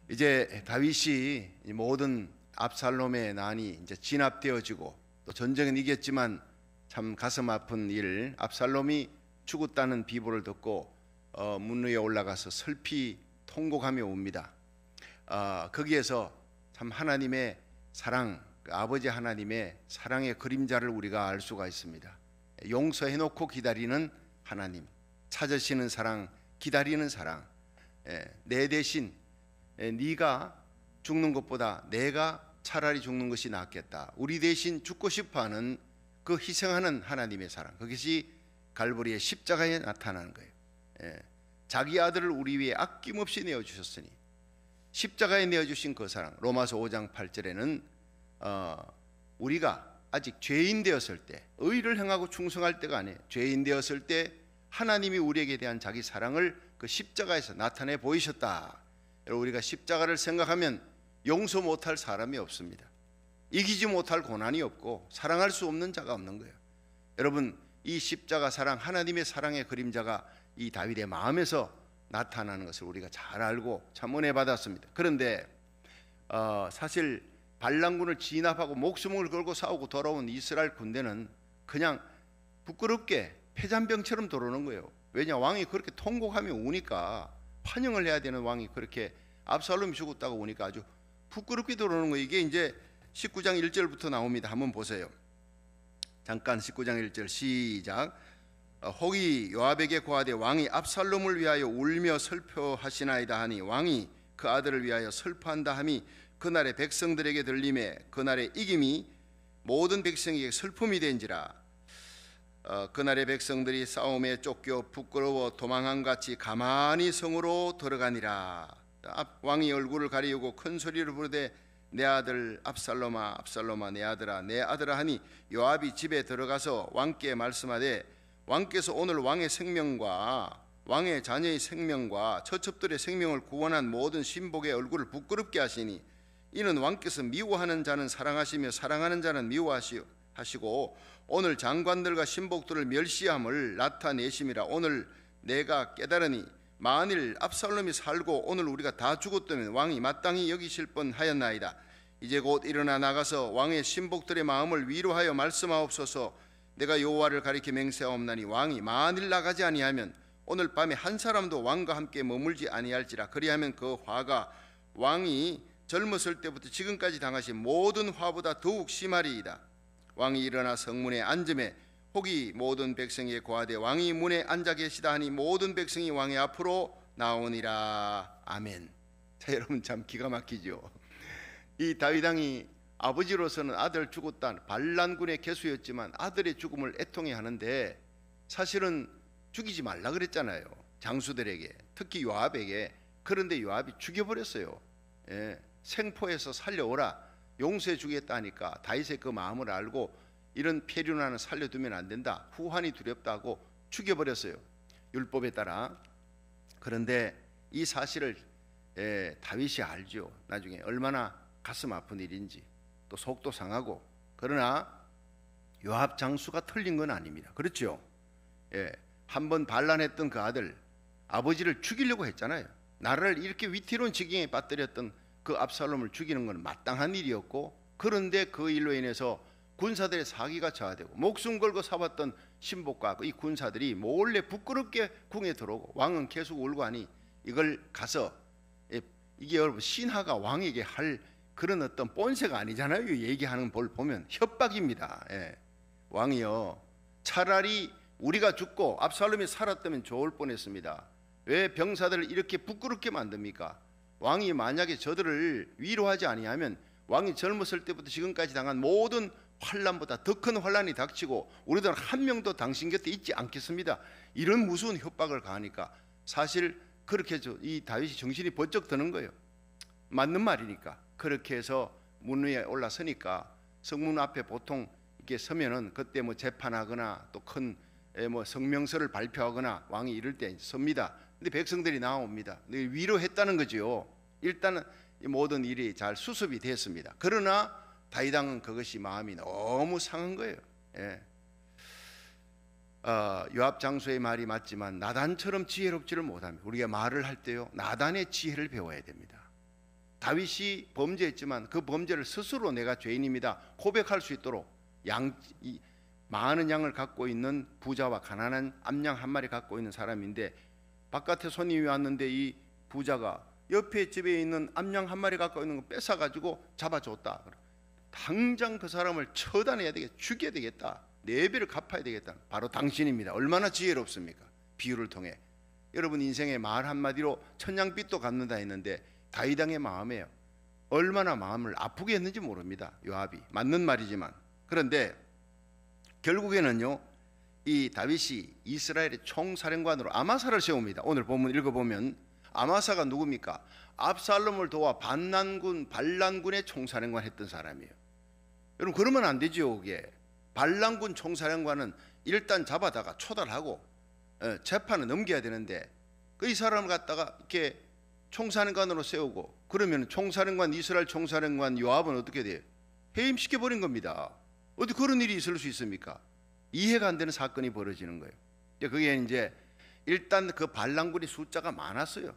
이제 다윗이 이 모든 압살롬의 난이 이제 진압되어지고 또 전쟁은 이겼지만 참 가슴 아픈 일, 압살롬이 죽었다는 비보를 듣고 문 위에 올라가서 슬피 통곡하며 옵니다. 거기에서 참 하나님의 사랑, 아버지 하나님의 사랑의 그림자를 우리가 알 수가 있습니다. 용서해놓고 기다리는 하나님, 찾으시는 사랑, 기다리는 사랑. 내 대신 네가 죽는 것보다 내가 차라리 죽는 것이 낫겠다. 우리 대신 죽고 싶어하는 그 희생하는 하나님의 사랑, 그것이 갈보리의 십자가에 나타나는 거예요. 자기 아들을 우리 위해 아낌없이 내어주셨으니 십자가에 내어주신 그 사랑. 로마서 5장 8절에는 우리가 아직 죄인 되었을 때, 의를 행하고 충성할 때가 아니에요. 죄인 되었을 때 하나님이 우리에게 대한 자기 사랑을 그 십자가에서 나타내 보이셨다. 여러분, 우리가 십자가를 생각하면 용서 못할 사람이 없습니다. 이기지 못할 고난이 없고 사랑할 수 없는 자가 없는 거예요. 여러분, 이 십자가 사랑, 하나님의 사랑의 그림자가 이 다윗의 마음에서 나타나는 것을 우리가 잘 알고 참 은혜 받았습니다. 그런데 사실 반란군을 진압하고 목숨을 걸고 싸우고 돌아온 이스라엘 군대는 그냥 부끄럽게 패잔병처럼 돌아오는 거예요. 왜냐, 왕이 그렇게 통곡하며 우니까, 환영을 해야 되는 왕이 그렇게 압살롬이 죽었다고 우니까 아주 부끄럽게 돌아오는 거예요. 이게 이제 19장 1절부터 나옵니다. 한번 보세요. 잠깐 19장 1절 시작. 혹이 요압에게 고하되 왕이 압살롬을 위하여 울며 슬퍼하시나이다 하니 왕이 그 아들을 위하여 슬퍼한다 함이 그날의 백성들에게 들림에 그날의 이김이 모든 백성에게 슬픔이 된지라. 그날의 백성들이 싸움에 쫓겨 부끄러워 도망한 같이 가만히 성으로 들어가니라. 왕이 얼굴을 가리우고 큰 소리로 부르되 내 아들 압살롬아 압살롬아 내 아들아 내 아들아 하니 요압이 집에 들어가서 왕께 말씀하되 왕께서 오늘 왕의 생명과 왕의 자녀의 생명과 처첩들의 생명을 구원한 모든 신복의 얼굴을 부끄럽게 하시니 이는 왕께서 미워하는 자는 사랑하시며 사랑하는 자는 미워하시고 오늘 장관들과 신복들을 멸시함을 나타내심이라. 오늘 내가 깨달으니 만일 압살롬이 살고 오늘 우리가 다 죽었다면 왕이 마땅히 여기실 뻔하였나이다. 이제 곧 일어나 나가서 왕의 신복들의 마음을 위로하여 말씀하옵소서. 내가 여호와를 가리켜 맹세하옵나니 왕이 만일 나가지 아니하면 오늘 밤에 한 사람도 왕과 함께 머물지 아니할지라. 그리하면 그 화가 왕이 젊었을 때부터 지금까지 당하신 모든 화보다 더욱 심하리이다. 왕이 일어나 성문에 앉음에 혹이 모든 백성에게 고하되 왕이 문에 앉아 계시다 하니 모든 백성이 왕의 앞으로 나오니라. 아멘. 자, 여러분, 참 기가 막히죠. 이 다윗 왕이 아버지로서는 아들 죽었다, 반란군의 개수였지만 아들의 죽음을 애통해 하는데 사실은 죽이지 말라 그랬잖아요, 장수들에게, 특히 요압에게. 그런데 요압이 죽여버렸어요. 생포해서 살려오라, 용서해 주겠다 하니까 다윗의 그 마음을 알고 이런 폐륜하는 살려두면 안 된다, 후환이 두렵다고 죽여버렸어요, 율법에 따라. 그런데 이 사실을 다윗이 알죠. 나중에 얼마나 가슴 아픈 일인지, 또 속도 상하고. 그러나 요압 장수가 틀린 건 아닙니다. 그렇죠? 한번 반란했던 그 아들, 아버지를 죽이려고 했잖아요. 나라를 이렇게 위태로운 지경에 빠뜨렸던 그 압살롬을 죽이는 건 마땅한 일이었고, 그런데 그 일로 인해서 군사들의 사기가 저하되고 목숨 걸고 싸웠던 신복과 이 군사들이 몰래 부끄럽게 궁에 들어오고 왕은 계속 울고 하니 이걸 가서, 이게 여러분 신하가 왕에게 할 그런 어떤 본세가 아니잖아요. 얘기하는 걸 보면 협박입니다. 왕이요, 차라리 우리가 죽고 압살롬이 살았다면 좋을 뻔했습니다. 왜 병사들을 이렇게 부끄럽게 만듭니까? 왕이 만약에 저들을 위로하지 아니하면 왕이 젊었을 때부터 지금까지 당한 모든 환난보다 더 큰 환난이 닥치고 우리들은 한 명도 당신 곁에 있지 않겠습니다. 이런 무서운 협박을 가하니까 사실 그렇게 이 다윗이 정신이 번쩍 드는 거예요. 맞는 말이니까. 그렇게 해서 문 위에 올라서니까 성문 앞에 보통 이렇게 서면은 그때 뭐 재판하거나 또 큰 뭐 성명서를 발표하거나 왕이 이럴 때 섭니다. 근데 백성들이 나옵니다. 위로했다는 거죠. 일단은 모든 일이 잘 수습이 됐습니다. 그러나 다윗 왕은 그것이 마음이 너무 상한 거예요. 요압 장수의 말이 맞지만 나단처럼 지혜롭지를 못합니다. 우리가 말을 할 때요, 나단의 지혜를 배워야 됩니다. 다윗이 범죄했지만 그 범죄를 스스로 내가 죄인입니다 고백할 수 있도록 많은 양을 갖고 있는 부자와 가난한 암양 한 마리 갖고 있는 사람인데, 바깥에 손님이 왔는데 이 부자가 옆에 집에 있는 암양 한 마리 갖고 있는 거 뺏어가지고 잡아줬다. 당장 그 사람을 처단해야 되겠다, 죽여야 되겠다, 4배를 갚아야 되겠다. 바로 당신입니다. 얼마나 지혜롭습니까? 비유를 통해. 여러분 인생의 말 한마디로 천냥빚도 갚는다 했는데 다윗 왕의 마음이에요. 얼마나 마음을 아프게 했는지 모릅니다. 요압이. 맞는 말이지만. 그런데 결국에는요, 이 다윗이 이스라엘의 총사령관으로 아마사를 세웁니다. 오늘 본문 읽어보면 아마사가 누굽니까? 압살롬을 도와 반란군의 총사령관 했던 사람이에요. 여러분 그러면 안 되죠. 그게 반란군 총사령관은 일단 잡아다가 초달하고 재판을 넘겨야 되는데, 이 사람을 갖다가 이렇게 총사령관으로 세우고 그러면 총사령관, 이스라엘 총사령관 요압은 어떻게 돼요? 해임시켜 버린 겁니다. 어떻게 그런 일이 있을 수 있습니까? 이해가 안 되는 사건이 벌어지는 거예요. 그게 이제 일단 그 반란군의 숫자가 많았어요.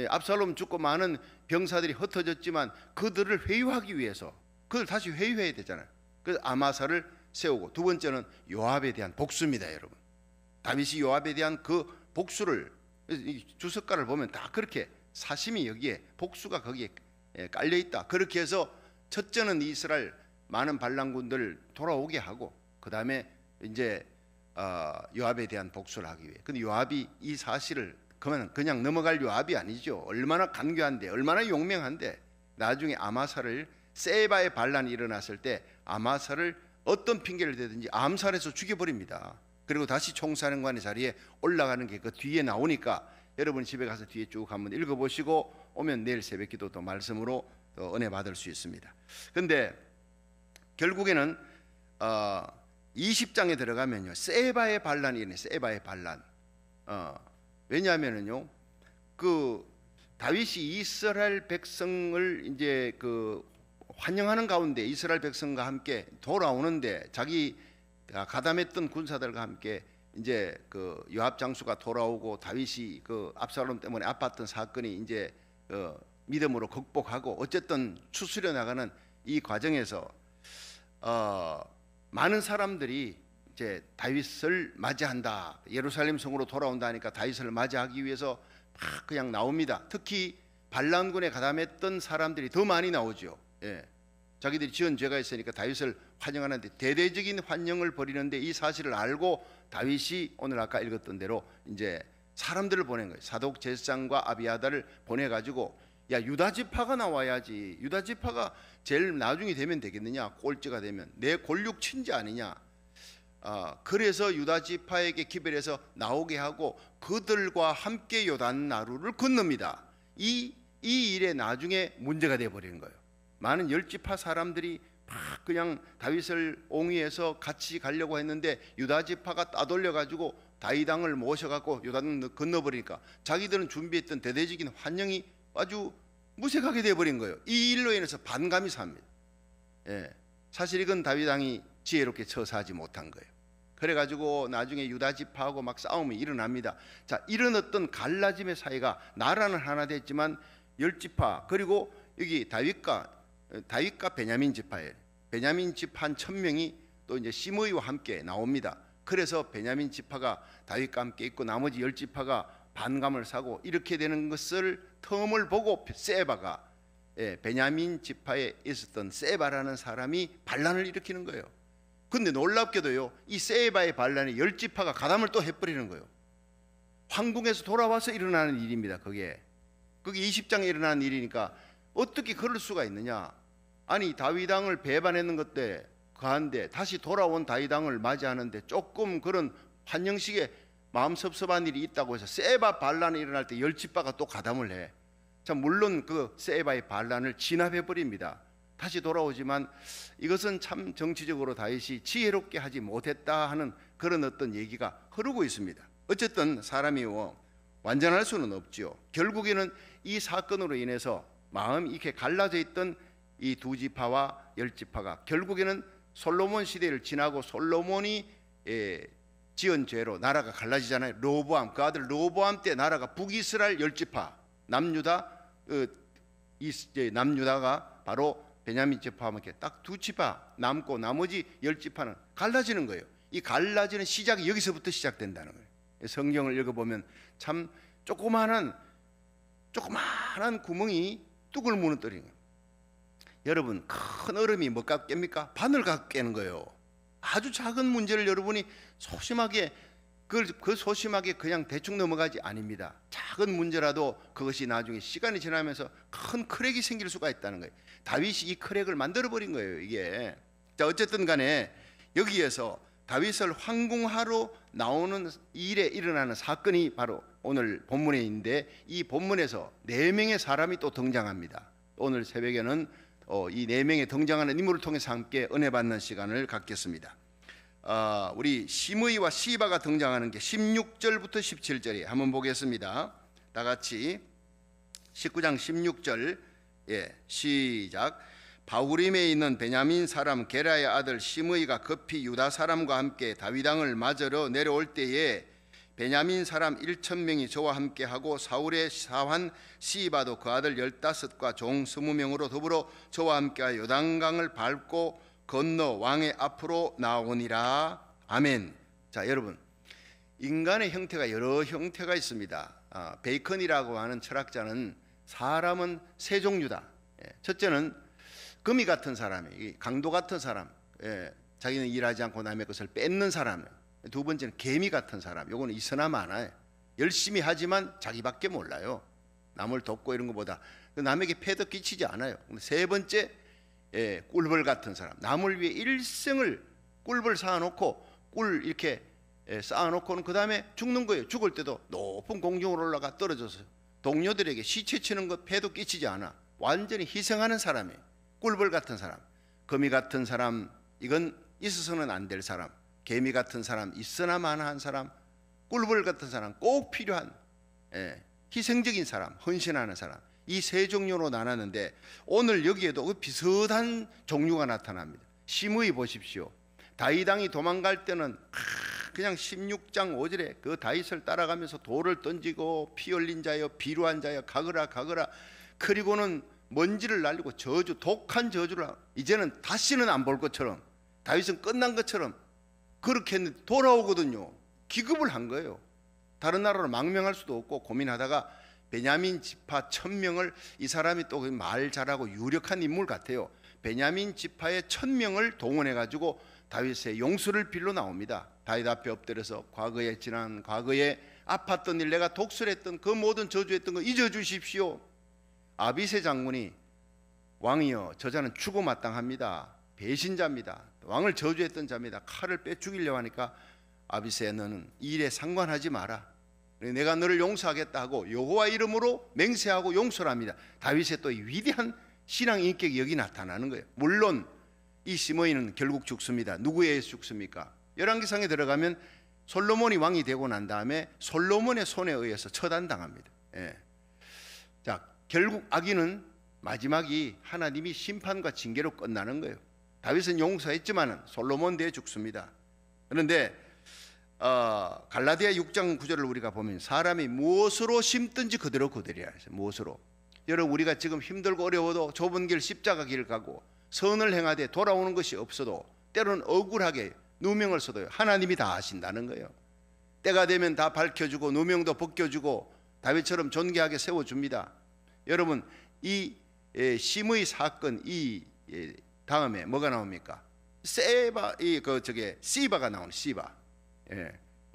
압살롬 죽고 많은 병사들이 흩어졌지만 그들을 회유하기 위해서 그들 다시 회유해야 되잖아요. 그래서 아마사를 세우고, 두 번째는 요압에 대한 복수입니다. 여러분 다윗이 요압에 대한 그 복수를, 주석가를 보면 다 그렇게 사심이 여기에 복수가 거기에 깔려 있다. 그렇게 해서 첫째는 이스라엘 많은 반란군들을 돌아오게 하고, 그 다음에 이제 요압에 대한 복수를 하기 위해. 근데 요압이 이 사실을 그냥 넘어갈 요압이 아니죠. 얼마나 간교한데, 얼마나 용맹한데. 나중에 아마사를, 세바의 반란이 일어났을 때 아마사를 어떤 핑계를 대든지 암살해서 죽여버립니다. 그리고 다시 총사령관의 자리에 올라가는 게 그 뒤에 나오니까 여러분 집에 가서 뒤에 쭉 한번 읽어보시고 오면 내일 새벽기도 또 말씀으로 또 은혜 받을 수 있습니다. 근데 결국에는 20장에 들어가면요, 세바의 반란이 있네. 세바의 반란. 왜냐하면은요, 그 다윗이 이스라엘 백성을 이제 그 환영하는 가운데 이스라엘 백성과 함께 돌아오는데, 자기 가담했던 군사들과 함께 이제 그 요압 장수가 돌아오고 다윗이 그 압살롬 때문에 아팠던 사건이 이제 믿음으로 극복하고 어쨌든 추스려 나가는 이 과정에서 많은 사람들이 이제 다윗을 맞이한다, 예루살렘 성으로 돌아온다 하니까 다윗을 맞이하기 위해서 막 그냥 나옵니다. 특히 반란군에 가담했던 사람들이 더 많이 나오죠. 자기들이 지은 죄가 있으니까 다윗을 환영하는데 대대적인 환영을 벌이는데, 이 사실을 알고 다윗이 오늘 아까 읽었던 대로 이제 사람들을 보낸 거예요. 사독 제사장과 아비아달을 보내가지고, 야, 유다 지파가 나와야지, 유다 지파가 제일 나중이 되면 되겠느냐, 꼴찌가 되면 내 골육 친지 아니냐. 그래서 유다 지파에게 기별해서 나오게 하고 그들과 함께 요단 나루를 건넙니다. 이 일에 나중에 문제가 되어버리는 거예요. 많은 10지파 사람들이 막 그냥 다윗을 옹위해서 같이 가려고 했는데 유다 지파가 따돌려 가지고 다윗 왕을 모셔갖고 요단을 건너버리니까 자기들은 준비했던 대대적인 환영이 아주 무색하게 되어버린 거예요. 이 일로 인해서 반감이 삽니다. 사실 이건 다윗 왕이 지혜롭게 처사하지 못한 거예요. 그래가지고 나중에 유다 지파하고 막 싸움이 일어납니다. 자, 이런 어떤 갈라짐의 사이가, 나라는 하나 됐지만 10지파, 그리고 여기 다윗과 베냐민 지파예요. 베냐민 지파 한 1000명이 또 이제 시므이와 함께 나옵니다. 그래서 베냐민 지파가 다윗과 함께 있고 나머지 10지파가 반감을 사고 이렇게 되는 것을 텀을 보고 세바가, 베냐민 지파에 있었던 세바라는 사람이 반란을 일으키는 거예요. 근데 놀랍게도요, 이 세바의 반란에 10지파가 가담을 또 해버리는 거예요. 황궁에서 돌아와서 일어나는 일입니다. 그게 20장에 일어나는 일이니까 어떻게 그럴 수가 있느냐. 아니, 다윗 왕을 배반했는 것때 그한데 다시 돌아온 다윗 왕을 맞이하는데 조금 그런 환영식에 마음 섭섭한 일이 있다고 해서 세바 반란이 일어날 때 10지파가 또 가담을 해. 자, 물론 그 세바의 반란을 진압해 버립니다. 다시 돌아오지만 이것은 참 정치적으로 다윗이 지혜롭게 하지 못했다 하는 그런 어떤 얘기가 흐르고 있습니다. 어쨌든 사람이 완전할 수는 없죠. 결국에는 이 사건으로 인해서 마음이 이렇게 갈라져 있던 이 두 지파와 10지파가 결국에는 솔로몬 시대를 지나고 솔로몬이 지은 죄로 나라가 갈라지잖아요. 르호보암, 그 아들 르호보암 때 나라가 북이스라엘 10지파, 남유다 이제 남유다가 바로 베냐민 지파와 함께 딱 두 지파 남고 나머지 10지파는 갈라지는 거예요. 이 갈라지는 시작이 여기서부터 시작된다는 거예요. 성경을 읽어보면 참 조그마한 구멍이 뚝을 무너뜨리는 거예요. 여러분, 큰 얼음이 뭐가 깹니까? 바늘가 깨는 거예요. 아주 작은 문제를 여러분이 소심하게 소심하게 그냥 대충 넘어가지 아닙니다. 작은 문제라도 그것이 나중에 시간이 지나면서 큰 크랙이 생길 수가 있다는 거예요. 다윗이 이 크랙을 만들어 버린 거예요, 이게. 자, 어쨌든 간에 여기에서 다윗을 황궁하러 나오는 일에 일어나는 사건이 바로 오늘 본문에 있는데, 이 본문에서 4명의 사람이 또 등장합니다. 오늘 새벽에는 이 4명의 등장하는 인물을 통해서 함께 은혜 받는 시간을 갖겠습니다. 우리 시므이와 시바가 등장하는 게 16절부터 17절이에요. 한번 보겠습니다. 다 같이 19장 16절, 시작. 바후림에 있는 베냐민 사람 게라의 아들 시므이가 급히 유다 사람과 함께 다윗 왕을 맞으러 내려올 때에 베냐민 사람 1,000명이 저와 함께하고 사울의 사환 시바도 그 아들 15과 종 20명으로 더불어 저와 함께하여 요단강을 밟고 건너 왕의 앞으로 나오니라. 아멘. 자, 여러분, 인간의 형태가 여러 형태가 있습니다. 베이컨이라고 하는 철학자는 사람은 세 종류다. 첫째는 거미 같은 사람이, 강도 같은 사람, 자기는 일하지 않고 남의 것을 뺏는 사람. 두 번째는 개미 같은 사람. 요거는 있으나 마나요. 열심히 하지만 자기밖에 몰라요. 남을 돕고 이런 것보다 남에게 패도 끼치지 않아요. 세 번째, 꿀벌 같은 사람. 남을 위해 일생을 꿀벌 쌓아놓고 꿀 이렇게 쌓아놓고는 그 다음에 죽는 거예요. 죽을 때도 높은 공중으로 올라가 떨어져서 동료들에게 시체 치는 것 패도 끼치지 않아. 완전히 희생하는 사람이에요. 꿀벌 같은 사람. 거미 같은 사람, 이건 있어서는 안 될 사람. 개미 같은 사람, 있으나 마나한 사람, 꿀벌 같은 사람, 꼭 필요한 희생적인 사람, 헌신하는 사람. 이 세 종류로 나눴는데 오늘 여기에도 그 비슷한 종류가 나타납니다. 시므이 보십시오. 다윗 왕이 도망갈 때는 그냥 16장 5절에 그 다윗을 따라가면서 돌을 던지고 피 흘린 자여 비루한 자여 가거라 가거라, 그리고는 먼지를 날리고 저주, 독한 저주를 이제는 다시는 안 볼 것처럼, 다윗은 끝난 것처럼 그렇게 했는데 돌아오거든요. 기급을 한 거예요. 다른 나라로 망명할 수도 없고 고민하다가 베냐민 지파 1,000명을, 이 사람이 또 말 잘하고 유력한 인물 같아요. 베냐민 지파의 1,000명을 동원해 가지고 다윗의 용서를 빌러 나옵니다. 다윗 앞에 엎드려서 과거에 아팠던 일, 내가 독설했던 그 모든 저주했던 거 잊어주십시오. 아비새 장군이 왕이여 저자는 죽어 마땅합니다. 배신자입니다. 왕을 저주했던 자입니다. 칼을 빼 죽이려고 하니까 아비새, 너는 이 일에 상관하지 마라. 내가 너를 용서하겠다 하고 여호와 이름으로 맹세하고 용서를 합니다. 다윗의 또 위대한 신앙 인격이 여기 나타나는 거예요. 물론 이 시므이는 결국 죽습니다. 누구에 의해서 죽습니까? 열왕기상에 들어가면 솔로몬이 왕이 되고 난 다음에 솔로몬의 손에 의해서 처단당합니다. 자, 결국 악인은 마지막이 하나님이 심판과 징계로 끝나는 거예요. 다윗은 용서했지만 솔로몬 대에 죽습니다. 그런데 갈라디아 6장 9절을 우리가 보면 사람이 무엇으로 심든지 그대로 거두리라 했어요. 무엇으로. 여러분, 우리가 지금 힘들고 어려워도 좁은 길 십자가 길을 가고 선을 행하되 돌아오는 것이 없어도 때로는 억울하게 누명을 써도 하나님이 다 하신다는 거예요. 때가 되면 다 밝혀주고 누명도 벗겨주고 다윗처럼 존귀하게 세워줍니다. 여러분, 이 시므이 사건, 이 다음에 뭐가 나옵니까? 시바가 나오는 시바.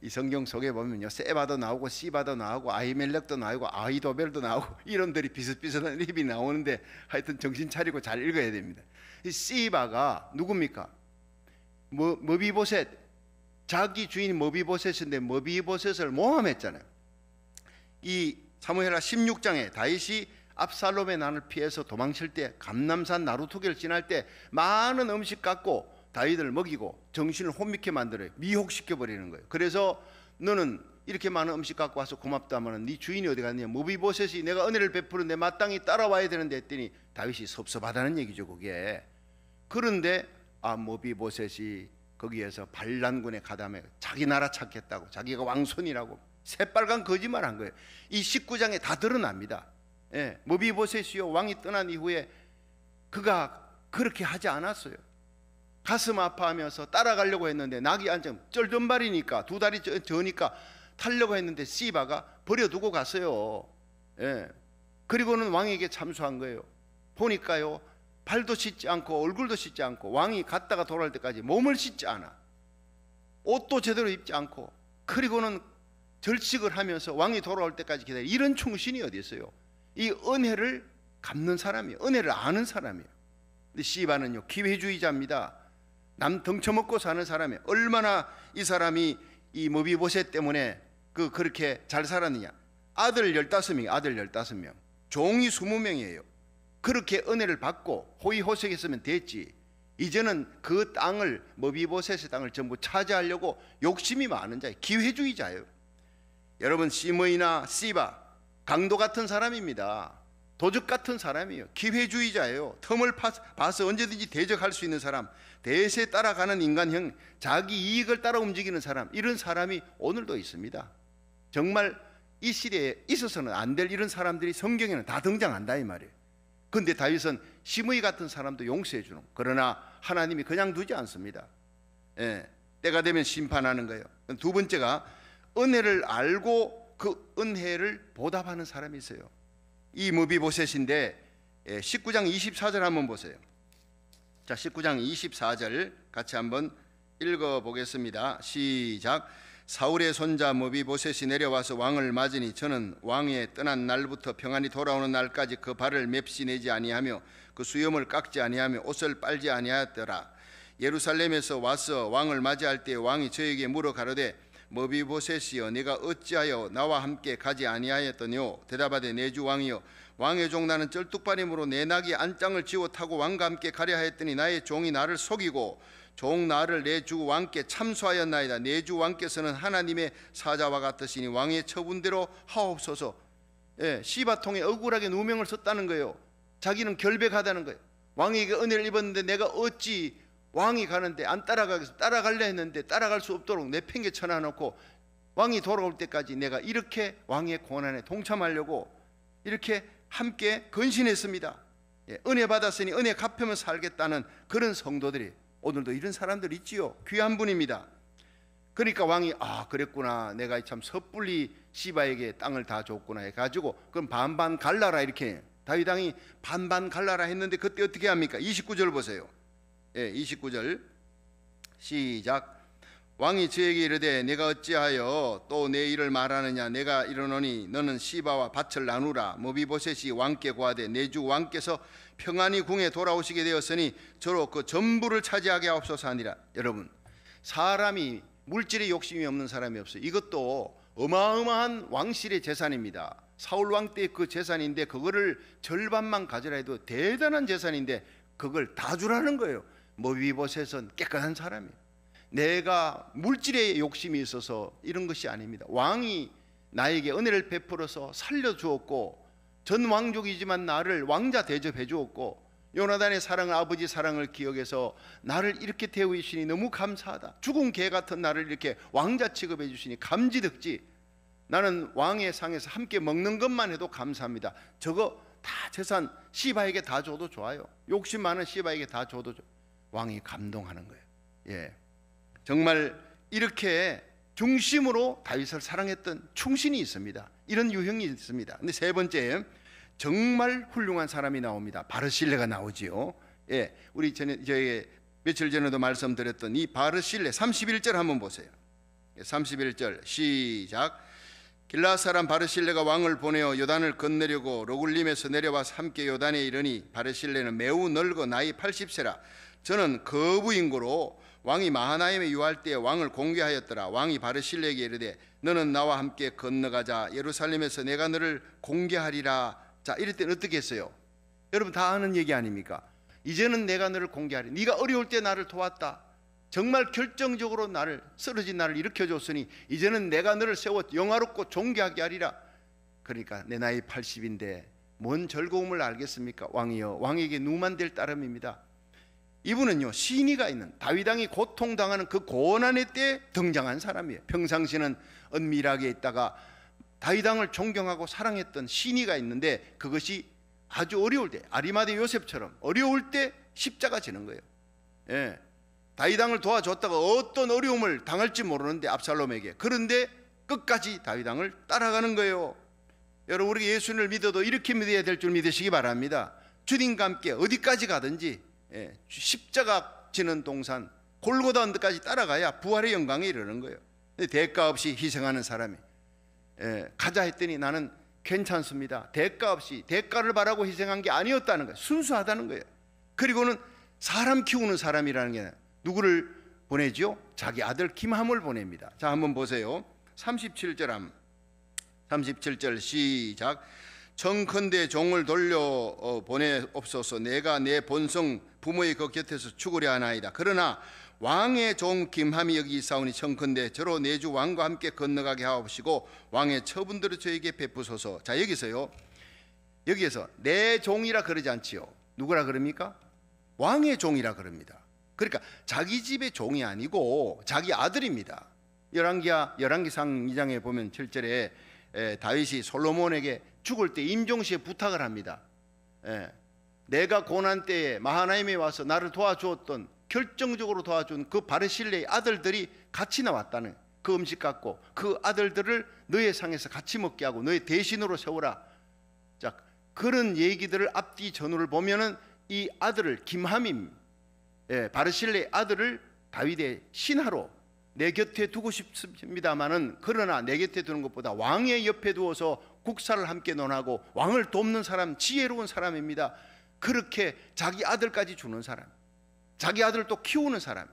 이 성경 속에 보면요, 세바도 나오고 시바도 나오고 아히멜렉도 나오고 아히도벨도 나오고 이름들이 비슷비슷한 이름이 나오는데 하여튼 정신 차리고 잘 읽어야 됩니다. 이 시바가 누굽니까? 머비보셋, 자기 주인 머비보셋인데 머비보셋을 모함했잖아요. 이 사무엘하 16장에 다윗이 압살롬의 난을 피해서 도망칠 때 감람산 나루토기를 지날 때 많은 음식 갖고 다윗을 먹이고 정신을 혼미케 만들어요. 미혹시켜 버리는 거예요. 그래서 너는 이렇게 많은 음식 갖고 와서 고맙다 하면 네 주인이 어디 갔냐? 머비보셋이 내가 은혜를 베푸는데 마땅히 따라와야 되는데 했더니 다윗이 섭섭하다는 얘기죠, 그게. 그런데 머비보셋이 거기에서 반란군에 가담해 자기 나라 찾겠다고, 자기가 왕손이라고 새빨간 거짓말한 거예요. 이 19장에 다 드러납니다. 머비보셋이요 왕이 떠난 이후에 그가 그렇게 하지 않았어요. 가슴 아파하면서 따라가려고 했는데 낙이 안정 쩔전발이니까 두 다리 저니까 타려고 했는데 시바가 버려두고 갔어요. 그리고는 왕에게 참수한 거예요. 보니까요 발도 씻지 않고 얼굴도 씻지 않고 왕이 갔다가 돌아올 때까지 몸을 씻지 않아. 옷도 제대로 입지 않고 그리고는 절식을 하면서 왕이 돌아올 때까지 기다려. 이런 충신이 어디 있어요? 이 은혜를 갚는 사람이에요. 은혜를 아는 사람이에요. 근데 시바는요 기회주의자입니다. 남 덩쳐먹고 사는 사람이에요. 얼마나 이 사람이 이 머비보셋 때문에 그렇게 잘 살았느냐. 아들 15명, 아들 15명, 종이 20명이에요. 그렇게 은혜를 받고 호의호색했으면 됐지. 이제는 그 땅을 머비보셋의 땅을 전부 차지하려고 욕심이 많은 자예요. 기회주의자예요. 여러분 시므이나 시바 강도 같은 사람입니다. 도적 같은 사람이에요. 기회주의자예요. 틈을 봐서 언제든지 대적할 수 있는 사람, 대세에 따라가는 인간형, 자기 이익을 따라 움직이는 사람, 이런 사람이 오늘도 있습니다. 정말 이 시대에 있어서는 안 될 이런 사람들이 성경에는 다 등장한다 이 말이에요. 그런데 다윗은 시므이 같은 사람도 용서해 주는, 그러나 하나님이 그냥 두지 않습니다. 때가 되면 심판하는 거예요. 두 번째가 은혜를 알고 그 은혜를 보답하는 사람이 있어요. 이 머비보셋인데 19장 24절 한번 보세요. 자, 19장 24절 같이 한번 읽어보겠습니다. 시작. 사울의 손자 머비보셋이 내려와서 왕을 맞으니 저는 왕의 떠난 날부터 평안히 돌아오는 날까지 그 발을 맵시 내지 아니하며 그 수염을 깎지 아니하며 옷을 빨지 아니하였더라. 예루살렘에서 와서 왕을 맞이할 때 왕이 저에게 물어 가로되 머비보셋이여 네가 어찌하여 나와 함께 가지 아니하였더뇨. 대답하되 내 주 왕이여 왕의 종 나는 쩔뚝발임으로 내 나귀 안장을 지워 타고 왕과 함께 가려 하였더니 나의 종이 나를 속이고 종 나를 내 주 왕께 참수하였나이다. 내 주 왕께서는 하나님의 사자와 같으시니 왕의 처분대로 하옵소서. 시바통에 억울하게 누명을 썼다는 거예요. 자기는 결백하다는 거예요. 왕에게 은혜를 입었는데 내가 어찌 왕이 가는데 안 따라가겠어. 따라갈려 했는데 따라갈 수 없도록 내팽개 쳐놔놓고 왕이 돌아올 때까지 내가 이렇게 왕의 고난에 동참하려고 이렇게 함께 근신했습니다. 은혜 받았으니 은혜 갚으면 살겠다는 그런 성도들이 오늘도 이런 사람들 있지요. 귀한 분입니다. 그러니까 왕이 그랬구나, 내가 참 섣불리 시바에게 땅을 다 줬구나 해가지고 그럼 반반 갈라라 이렇게 다윗 왕이 반반 갈라라 했는데 그때 어떻게 합니까? 29절 보세요. 29절 시작. 왕이 저에게 이르되 내가 어찌하여 또 내 일을 말하느냐. 내가 이르노니 너는 시바와 밭을 나누라. 머비보셋이 왕께 고하되 내 주 왕께서 평안히 궁에 돌아오시게 되었으니 저로 그 전부를 차지하게 하옵소서 하니라. 여러분, 사람이 물질에 욕심이 없는 사람이 없어요. 이것도 어마어마한 왕실의 재산입니다. 사울 왕 때 그 재산인데 그거를 절반만 가져라 해도 대단한 재산인데 그걸 다 주라는 거예요. 머비보셋은 깨끗한 사람이에요. 내가 물질에 욕심이 있어서 이런 것이 아닙니다. 왕이 나에게 은혜를 베풀어서 살려주었고 전 왕족이지만 나를 왕자 대접해 주었고 요나단의 사랑을, 아버지 사랑을 기억해서 나를 이렇게 대우해 주시니 너무 감사하다. 죽은 개 같은 나를 이렇게 왕자 취급해 주시니 감지덕지. 나는 왕의 상에서 함께 먹는 것만 해도 감사합니다. 저거 다 재산 시바에게 다 줘도 좋아요. 욕심 많은 시바에게 다 줘도 좋아요. 왕이 감동하는 거예요. 정말 이렇게 중심으로 다윗을 사랑했던 충신이 있습니다. 이런 유형이 있습니다. 근데 세 번째, 정말 훌륭한 사람이 나옵니다. 바르실레가 나오지요. 우리 저희 며칠 전에도 말씀드렸던 이 바르실레 31절 한번 보세요. 31절 시작. 길라앗 사람 바르실레가 왕을 보내어 요단을 건너려고 로굴림에서 내려와서 함께 요단에 이르니 바르실레는 매우 늙어 나이 80세라. 저는 거부인고로 왕이 마하나임에 유할 때 왕을 공개하였더라. 왕이 바르실레에게 이르되 너는 나와 함께 건너가자. 예루살렘에서 내가 너를 공개하리라. 자, 이럴 때는 어떻게 했어요? 여러분 다 아는 얘기 아닙니까? 이제는 내가 너를 공개하리. 네가 어려울 때 나를 도왔다. 정말 결정적으로 나를, 쓰러진 나를 일으켜줬으니 이제는 내가 너를 세워 영화롭고 존귀하게 하리라. 그러니까 내 나이 80인데 뭔 즐거움을 알겠습니까? 왕이여, 왕에게 누만 될 따름입니다. 이분은요, 신의가 있는, 다윗 왕이 고통당하는 그 고난의 때에 등장한 사람이에요. 평상시는 은밀하게 있다가 다윗 왕을 존경하고 사랑했던 신의가 있는데 그것이 아주 어려울 때, 아리마대 요셉처럼 어려울 때 십자가 지는 거예요. 예. 다윗 왕을 도와줬다가 어떤 어려움을 당할지 모르는데 압살롬에게, 그런데 끝까지 다윗 왕을 따라가는 거예요. 여러분, 우리가 예수님을 믿어도 이렇게 믿어야 될 줄 믿으시기 바랍니다. 주님과 함께 어디까지 가든지 십자가 지는 동산 골고다 언덕까지 따라가야 부활의 영광에 이르는 거예요. 대가 없이 희생하는 사람이 가자 했더니 나는 괜찮습니다. 대가 없이, 대가를 바라고 희생한 게 아니었다는 거예요. 순수하다는 거예요. 그리고는 사람 키우는 사람이라는 게 누구를 보내죠? 자기 아들 김함을 보냅니다. 자, 한번 보세요. 37절 시작. 청컨대 종을 돌려 보내옵소서. 내가 내 본성 부모의 그 곁에서 죽으려 하나이다. 그러나 왕의 종 김함이 여기 있사오니 청컨대 저로 내 주 왕과 함께 건너가게 하옵시고 왕의 처분들을 저에게 베푸소서. 자, 여기서 내 종이라 그러지 않지요. 누구라 그럽니까? 왕의 종이라 그럽니다. 그러니까 자기 집의 종이 아니고 자기 아들입니다. 열왕기상 2장에 보면 7절에 다윗이 솔로몬에게 죽을 때 임종시에 부탁을 합니다. 내가 고난 때에 마하나임에 와서 나를 도와주었던, 결정적으로 도와준 그 바르실레의 아들들이 같이 나왔다는, 그 음식 갖고 그 아들들을 너의 상에서 같이 먹게 하고 너의 대신으로 세우라. 자, 그런 얘기들을 앞뒤 전후를 보면은 이 아들을 김함임, 바르실레의 아들을 다윗의 신하로 내 곁에 두고 싶습니다마는, 그러나 내 곁에 두는 것보다 왕의 옆에 두어서 국사를 함께 논하고 왕을 돕는 사람, 지혜로운 사람입니다. 그렇게 자기 아들까지 주는 사람, 자기 아들을 또 키우는 사람.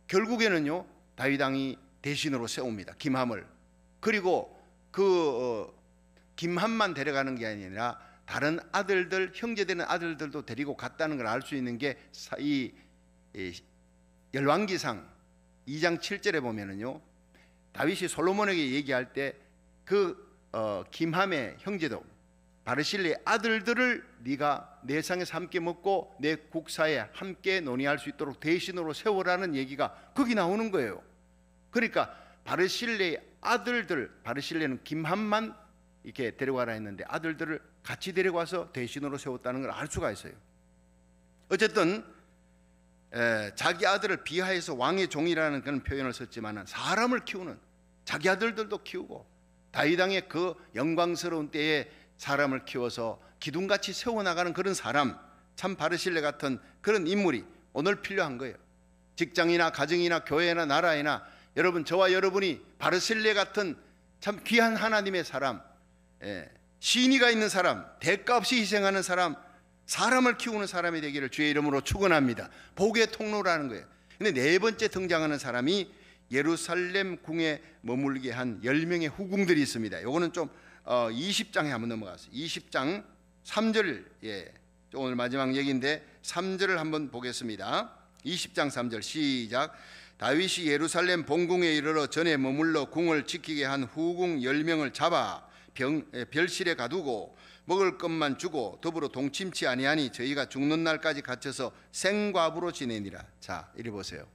결국에는요, 다윗 왕이 대신으로 세웁니다, 김함을. 그리고 김함만 데려가는 게 아니라 다른 아들들, 형제되는 아들들도 데리고 갔다는 걸 알 수 있는 게 이 열왕기상 2장 7절에 보면은요, 다윗이 솔로몬에게 얘기할 때 김함의 형제도 바르실레의 아들들을 네가 내 상에서 함께 먹고 내 국사에 함께 논의할 수 있도록 대신으로 세우라는 얘기가 거기 나오는 거예요. 그러니까 바르실레의 아들들, 바르실레는 김함만 이렇게 데려가라 했는데 아들들을 같이 데려가서 대신으로 세웠다는 걸 알 수가 있어요. 어쨌든 자기 아들을 비하해서 왕의 종이라는 그런 표현을 썼지만 사람을 키우는, 자기 아들들도 키우고 다윗 왕의 그 영광스러운 때에 사람을 키워서 기둥같이 세워나가는 그런 사람, 참 바르실레 같은 그런 인물이 오늘 필요한 거예요. 직장이나 가정이나 교회나 나라에나 여러분, 저와 여러분이 바르실레 같은 참 귀한 하나님의 사람, 신의가 있는 사람, 대가 없이 희생하는 사람, 사람을 키우는 사람이 되기를 주의 이름으로 축원합니다. 복의 통로라는 거예요. 근데 네 번째 등장하는 사람이 예루살렘 궁에 머물게 한 10명의 후궁들이 있습니다. 요거는 좀 20장에 한번 넘어가서 20장 3절, 오늘 마지막 얘기인데 3절을 한번 보겠습니다. 20장 3절 시작. 다윗이 예루살렘 본궁에 이르러 전에 머물러 궁을 지키게 한 후궁 10명을 잡아 별실에 가두고 먹을 것만 주고 더불어 동침치 아니하니 저희가 죽는 날까지 갇혀서 생과부로 지내니라. 자, 이리 보세요.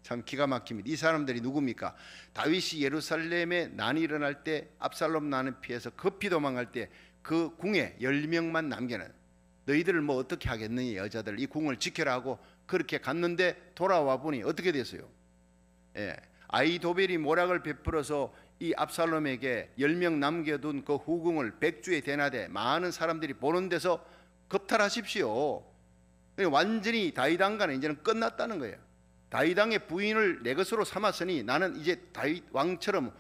참 기가 막힙니다. 이 사람들이 누굽니까? 다윗이 예루살렘에 난이 일어날 때, 압살롬 난을 피해서 급히 도망갈 때 그 궁에 10명만 남겨는, 너희들을 뭐 어떻게 하겠느냐, 여자들 이 궁을 지켜라 하고 그렇게 갔는데 돌아와 보니 어떻게 됐어요? 아이도벨이 모략을 베풀어서 이 압살롬에게 10명 남겨둔 그 후궁을 백주에 대나되 많은 사람들이 보는 데서 겁탈하십시오. 완전히 다윗 왕과는 이제는 끝났다는 거예요. 다윗 왕의 부인을 내 것으로 삼았으니 나는 이제 다윗 왕처럼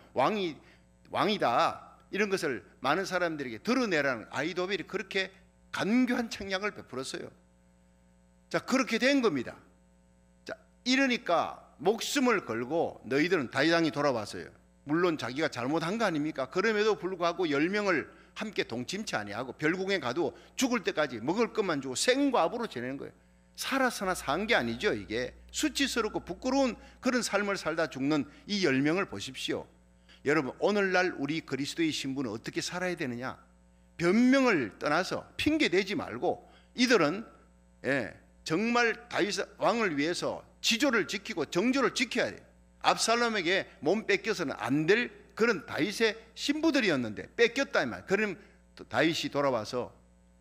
왕이다, 이런 것을 많은 사람들에게 드러내라는, 아이도벨이 그렇게 간교한 책략을 베풀었어요. 자, 그렇게 된 겁니다. 자, 이러니까 목숨을 걸고 너희들은, 다윗 왕이 돌아왔어요. 물론 자기가 잘못한 거 아닙니까? 그럼에도 불구하고 10명을 함께 동침치 아니하고 별궁에 가도 죽을 때까지 먹을 것만 주고 생과부로 지내는 거예요. 살아서나 산 게 아니죠. 이게 수치스럽고 부끄러운 그런 삶을 살다 죽는 이 10명을 보십시오. 여러분, 오늘날 우리 그리스도의 신부는 어떻게 살아야 되느냐? 변명을 떠나서 핑계대지 말고 이들은 정말 다윗 왕을 위해서 지조를 지키고 정조를 지켜야 돼요. 압살롬에게 몸 뺏겨서는 안 될 그런 다윗의 신부들이었는데 뺏겼다 이 말. 그럼 다윗이 돌아와서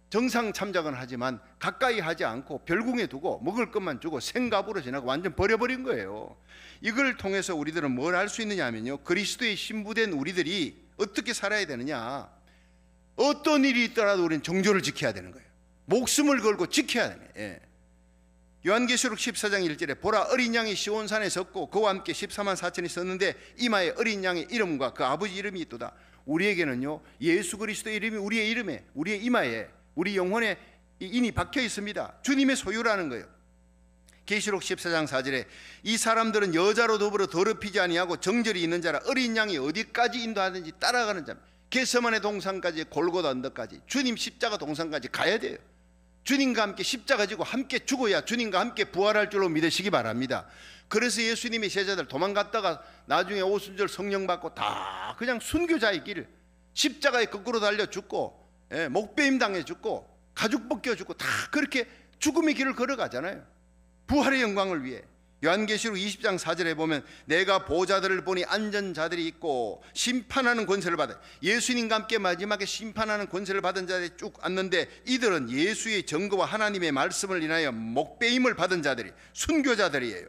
정상 참작은 하지만 가까이 하지 않고 별궁에 두고 먹을 것만 주고 생갑으로 지나고 완전 버려버린 거예요. 이걸 통해서 우리들은 뭘 알 수 있느냐 하면요, 그리스도의 신부된 우리들이 어떻게 살아야 되느냐, 어떤 일이 있더라도 우리는 정조를 지켜야 되는 거예요. 목숨을 걸고 지켜야 되는 거예요. 예. 요한계시록 14장 1절에 보라, 어린 양이 시온산에 섰고 그와 함께 14만 4천이 섰는데 이마에 어린 양의 이름과 그 아버지 이름이 있도다. 우리에게는요, 예수 그리스도의 이름이 우리의 이름에, 우리의 이마에, 우리 영혼에 인이 박혀 있습니다. 주님의 소유라는 거예요. 계시록 14장 4절에 이 사람들은 여자로 더불어 더럽히지 아니하고 정절이 있는 자라, 어린 양이 어디까지 인도하든지 따라가는 자입니다. 겟세마네 동산까지, 골고다 언덕까지, 주님 십자가 동산까지 가야 돼요. 주님과 함께 십자가 지고 함께 죽어야 주님과 함께 부활할 줄로 믿으시기 바랍니다. 그래서 예수님의 제자들 도망갔다가 나중에 오순절 성령 받고 다 그냥 순교자의 길, 십자가에 거꾸로 달려 죽고, 목배임 당해 죽고, 가죽 벗겨 죽고, 다 그렇게 죽음의 길을 걸어가잖아요. 부활의 영광을 위해. 요한계시록 20장 4절에 보면 내가 보좌들을 보니 앉은 자들이 있고 심판하는 권세를 받아, 예수님과 함께 마지막에 심판하는 권세를 받은 자들이 쭉 앉는데, 이들은 예수의 증거와 하나님의 말씀을 인하여 목배임을 받은 자들이, 순교자들이에요.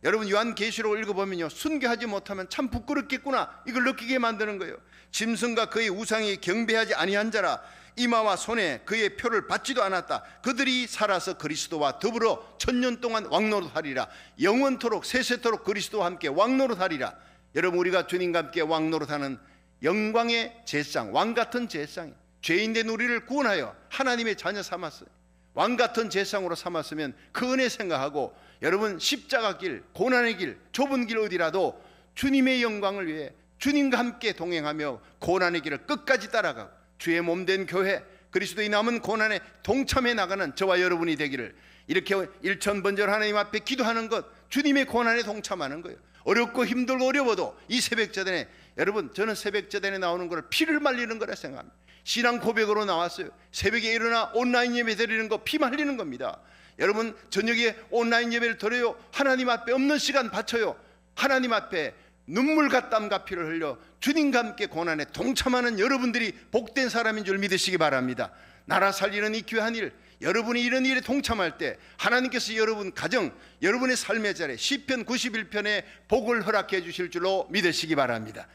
여러분, 요한계시록을 읽어보면요, 순교하지 못하면 참 부끄럽겠구나, 이걸 느끼게 만드는 거예요. 짐승과 그의 우상이 경배하지 아니한 자라, 이마와 손에 그의 표를 받지도 않았다. 그들이 살아서 그리스도와 더불어 천년 동안 왕노릇하리라. 영원토록 세세토록 그리스도와 함께 왕노릇하리라. 여러분, 우리가 주님과 함께 왕노릇하는 영광의 제상, 왕같은 제상이, 죄인된 우리를 구원하여 하나님의 자녀 삼았어요. 왕같은 제상으로 삼았으면 그 은혜 생각하고, 여러분, 십자가 길, 고난의 길, 좁은 길 어디라도 주님의 영광을 위해 주님과 함께 동행하며 고난의 길을 끝까지 따라가고, 주의 몸된 교회, 그리스도의 남은 고난에 동참해 나가는 저와 여러분이 되기를, 이렇게 일천번절 하나님 앞에 기도하는 것, 주님의 고난에 동참하는 거예요. 어렵고 힘들고 어려워도 이 새벽제단에, 여러분, 저는 새벽제단에 나오는 걸 피를 말리는 거라 생각합니다. 신앙 고백으로 나왔어요. 새벽에 일어나 온라인 예배 드리는 거 피 말리는 겁니다. 여러분, 저녁에 온라인 예배를 드려요. 하나님 앞에 없는 시간 바쳐요. 하나님 앞에 눈물과 땀과 피를 흘려 주님과 함께 고난에 동참하는 여러분들이 복된 사람인 줄 믿으시기 바랍니다. 나라 살리는 이 귀한 일, 여러분이 이런 일에 동참할 때 하나님께서 여러분 가정, 여러분의 삶의 자리에 시편 91편에 복을 허락해 주실 줄로 믿으시기 바랍니다.